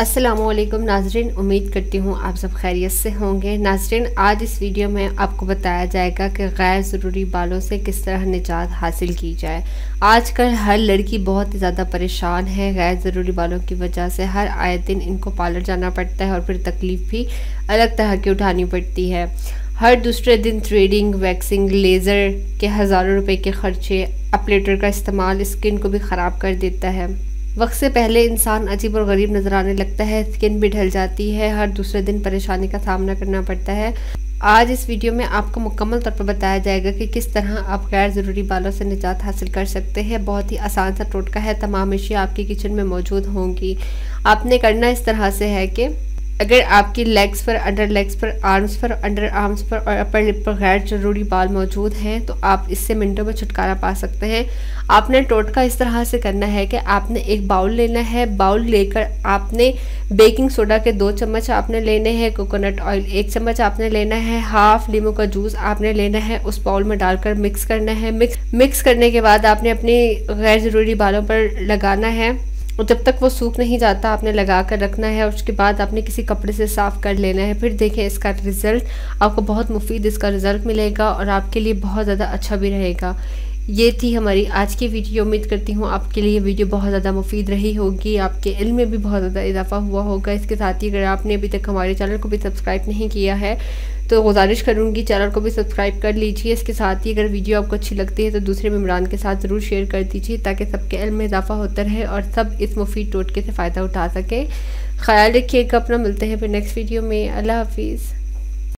अस्सलामुअलैकुम नाज़रीन, उम्मीद करती हूँ आप सब खैरियत से होंगे। नाज़रीन, आज इस वीडियो में आपको बताया जाएगा कि गैर ज़रूरी बालों से किस तरह निजात हासिल की जाए। आजकल हर लड़की बहुत ही ज़्यादा परेशान है गैर ज़रूरी बालों की वजह से। हर आए दिन इनको पार्लर जाना पड़ता है और फिर तकलीफ़ भी अलग तरह की उठानी पड़ती है। हर दूसरे दिन थ्रेडिंग, वैक्सिंग, लेज़र के हज़ारों रुपए के खर्चे, अपलेटर का इस्तेमाल स्किन को भी ख़राब कर देता है। वक्त से पहले इंसान अजीब और गरीब नज़र आने लगता है, स्किन भी ढल जाती है, हर दूसरे दिन परेशानी का सामना करना पड़ता है। आज इस वीडियो में आपको मुकम्मल तौर पर बताया जाएगा कि किस तरह आप गैर ज़रूरी बालों से निजात हासिल कर सकते हैं। बहुत ही आसान सा टोटका है, तमाम अशिया आपकी किचन में मौजूद होंगी। आपने करना इस तरह से है कि अगर आपकी लेग्स पर, अंडर लेग्स पर, आर्म्स पर, अंडर आर्म्स पर और अपर लिप पर गैर ज़रूरी बाल मौजूद हैं तो आप इससे मिनटों में छुटकारा पा सकते हैं। आपने टोटका इस तरह से करना है कि आपने एक बाउल लेना है। बाउल लेकर आपने बेकिंग सोडा के 2 चम्मच आपने लेने हैं, कोकोनट ऑयल 1 चम्मच आपने लेना है, हाफ लीमू का जूस आपने लेना है, उस बाउल में डालकर मिक्स करना है। मिक्स करने के बाद आपने अपनी गैर ज़रूरी बालों पर लगाना है और जब तक वो सूख नहीं जाता आपने लगा कर रखना है और उसके बाद आपने किसी कपड़े से साफ़ कर लेना है। फिर देखें इसका रिज़ल्ट, आपको बहुत मुफीद इसका रिज़ल्ट मिलेगा और आपके लिए बहुत ज़्यादा अच्छा भी रहेगा। ये थी हमारी आज की वीडियो। उम्मीद करती हूँ आपके लिए वीडियो बहुत ज़्यादा मुफीद रही होगी, आपके इल्म में भी बहुत ज़्यादा इजाफा हुआ होगा। इसके साथ ही अगर आपने अभी तक हमारे चैनल को भी सब्सक्राइब नहीं किया है तो गुजारिश करूँगी चैनल को भी सब्सक्राइब कर लीजिए। इसके साथ ही अगर वीडियो आपको अच्छी लगती है तो दूसरे मेम्बरान के साथ ज़रूर शेयर कर दीजिए ताकि सबके इल्म में इजाफा होता रहे और सब इस मुफीद टोटके से फ़ायदा उठा सकें। ख्याल रखिएगा अपना, मिलते हैं फिर नेक्स्ट वीडियो में। अल्लाह हाफिज़।